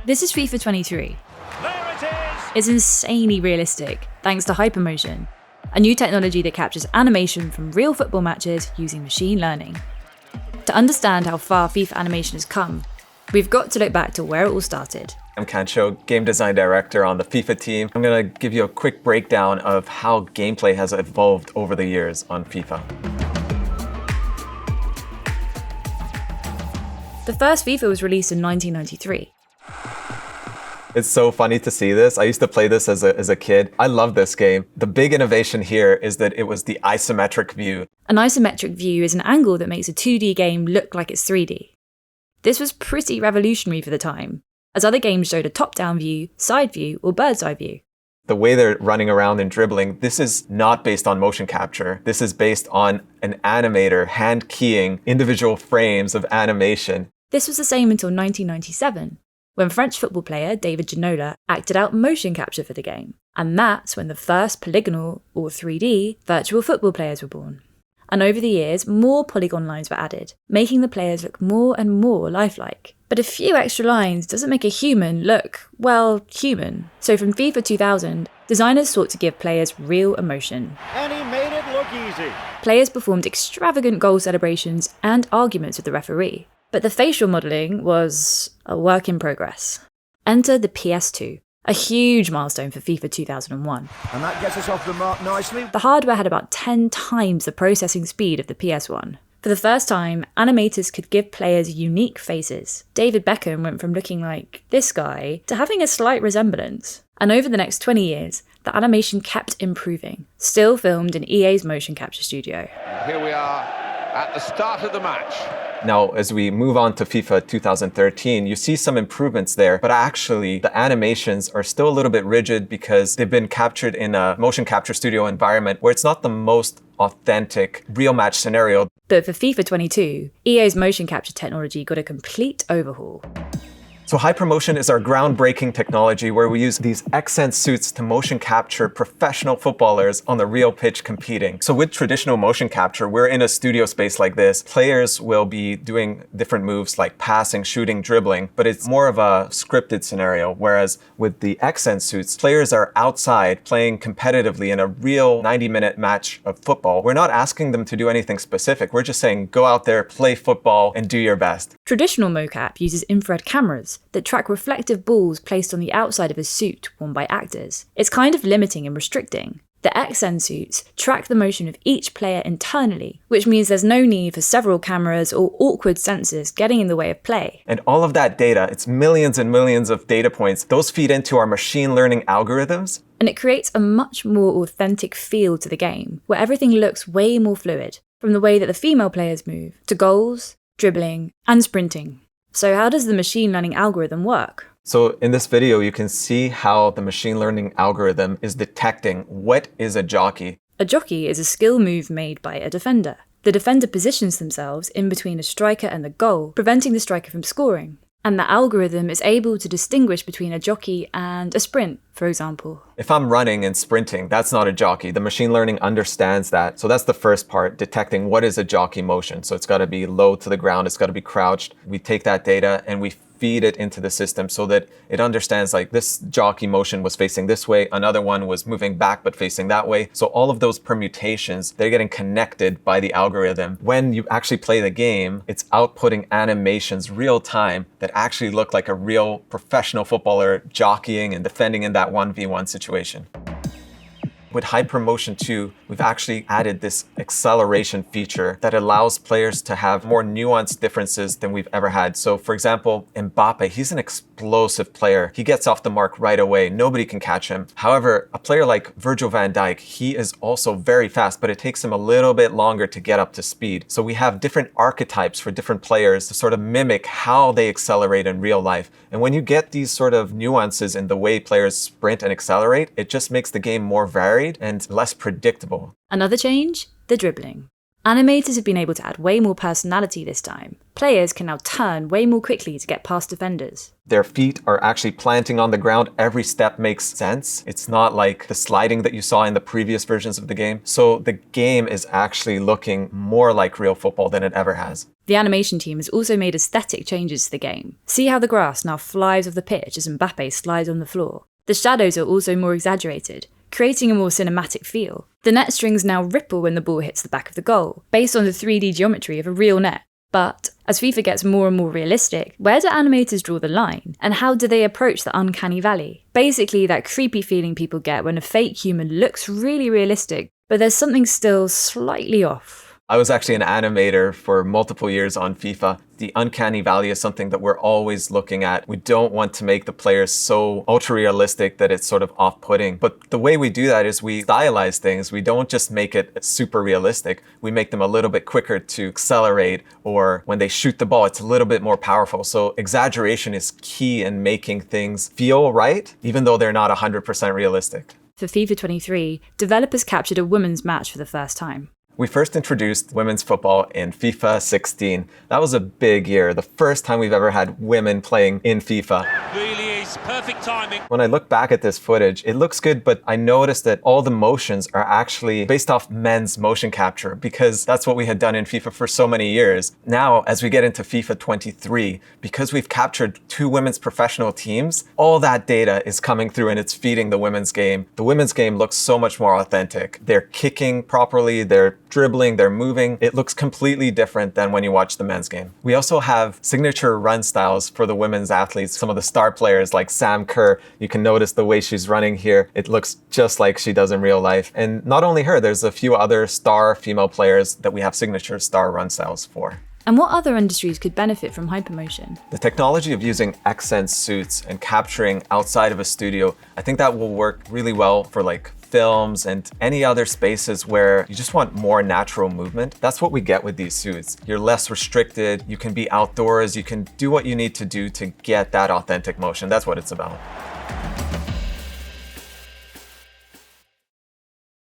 This is FIFA 23. There it is! It's insanely realistic, thanks to hypermotion, a new technology that captures animation from real football matches using machine learning. To understand how far FIFA animation has come, we've got to look back to where it all started. I'm Kantcho, game design director on the FIFA team. I'm going to give you a quick breakdown of how gameplay has evolved over the years on FIFA. The first FIFA was released in 1993. It's so funny to see this. I used to play this as a kid. I love this game. The big innovation here is that it was the isometric view. An isometric view is an angle that makes a 2D game look like it's 3D. This was pretty revolutionary for the time, as other games showed a top-down view, side view, or bird's eye view. The way they're running around and dribbling, this is not based on motion capture. This is based on an animator hand keying individual frames of animation. This was the same until 1997, when French football player David Ginola acted out motion capture for the game. And that's when the first polygonal, or 3D, virtual football players were born. And over the years, more polygon lines were added, making the players look more and more lifelike. But a few extra lines doesn't make a human look, well, human. So from FIFA 2000, designers sought to give players real emotion. And he made it look easy. Players performed extravagant goal celebrations and arguments with the referee. But the facial modelling was a work in progress. Enter the PS2, a huge milestone for FIFA 2001. And that gets us off the mark nicely. The hardware had about 10 times the processing speed of the PS1. For the first time, animators could give players unique faces. David Beckham went from looking like this guy to having a slight resemblance. And over the next 20 years, the animation kept improving, still filmed in EA's motion capture studio. Here we are at the start of the match. Now, as we move on to FIFA 2013, you see some improvements there, but actually the animations are still a little bit rigid because they've been captured in a motion capture studio environment where it's not the most authentic real match scenario. But for FIFA 22, EA's motion capture technology got a complete overhaul. So hypermotion is our groundbreaking technology where we use these accent suits to motion capture professional footballers on the real pitch competing. So with traditional motion capture, we're in a studio space like this. Players will be doing different moves like passing, shooting, dribbling, but it's more of a scripted scenario. Whereas with the accent suits, players are outside playing competitively in a real 90-minute match of football. We're not asking them to do anything specific. We're just saying, go out there, play football, and do your best. Traditional mocap uses infrared cameras that track reflective balls placed on the outside of a suit worn by actors. It's kind of limiting and restricting. The XN suits track the motion of each player internally, which means there's no need for several cameras or awkward sensors getting in the way of play. And all of that data, it's millions and millions of data points, those feed into our machine learning algorithms. And it creates a much more authentic feel to the game, where everything looks way more fluid, from the way that the female players move, to goals, dribbling, and sprinting. So how does the machine learning algorithm work? So in this video, you can see how the machine learning algorithm is detecting what is a jockey. A jockey is a skill move made by a defender. The defender positions themselves in between a striker and the goal, preventing the striker from scoring. And the algorithm is able to distinguish between a jockey and a sprint, for example. If I'm running and sprinting, that's not a jockey. The machine learning understands that. So that's the first part, detecting what is a jockey motion. So it's got to be low to the ground, it's got to be crouched. We take that data and we feed it into the system so that it understands like this jockey motion was facing this way, another one was moving back but facing that way. So all of those permutations, they're getting connected by the algorithm. When you actually play the game, it's outputting animations real time that actually look like a real professional footballer jockeying and defending in that 1v1 situation. With Hypermotion 2, we've actually added this acceleration feature that allows players to have more nuanced differences than we've ever had. So for example, Mbappe, he's an explosive player. He gets off the mark right away. Nobody can catch him. However, a player like Virgil van Dijk, he is also very fast, but it takes him a little bit longer to get up to speed. So we have different archetypes for different players to sort of mimic how they accelerate in real life. And when you get these sort of nuances in the way players sprint and accelerate, it just makes the game more varied and less predictable. Another change? The dribbling. Animators have been able to add way more personality this time. Players can now turn way more quickly to get past defenders. Their feet are actually planting on the ground. Every step makes sense. It's not like the sliding that you saw in the previous versions of the game. So the game is actually looking more like real football than it ever has. The animation team has also made aesthetic changes to the game. See how the grass now flies off the pitch as Mbappe slides on the floor. The shadows are also more exaggerated, creating a more cinematic feel. The net strings now ripple when the ball hits the back of the goal, based on the 3D geometry of a real net. But as FIFA gets more and more realistic, where do animators draw the line? And how do they approach the uncanny valley? Basically, that creepy feeling people get when a fake human looks really realistic, but there's something still slightly off. I was actually an animator for multiple years on FIFA. The uncanny valley is something that we're always looking at. We don't want to make the players so ultra realistic that it's sort of off-putting. But the way we do that is we stylize things. We don't just make it super realistic. We make them a little bit quicker to accelerate, or when they shoot the ball, it's a little bit more powerful. So exaggeration is key in making things feel right, even though they're not 100% realistic. For FIFA 23, developers captured a women's match for the first time. We first introduced women's football in FIFA 16. That was a big year, the first time we've ever had women playing in FIFA. Really is perfect timing. When I look back at this footage, it looks good, but I noticed that all the motions are actually based off men's motion capture, because that's what we had done in FIFA for so many years. Now, as we get into FIFA 23, because we've captured 2 women's professional teams, all that data is coming through and it's feeding the women's game. The women's game looks so much more authentic. They're kicking properly, they're dribbling, they're moving. It looks completely different than when you watch the men's game. We also have signature run styles for the women's athletes. Some of the star players like Sam Kerr, you can notice the way she's running here. It looks just like she does in real life. And not only her, there's a few other star female players that we have signature star run styles for. And what other industries could benefit from hypermotion? The technology of using accent suits and capturing outside of a studio, I think that will work really well for like films and any other spaces where you just want more natural movement. That's what we get with these suits. You're less restricted, you can be outdoors, you can do what you need to do to get that authentic motion. That's what it's about.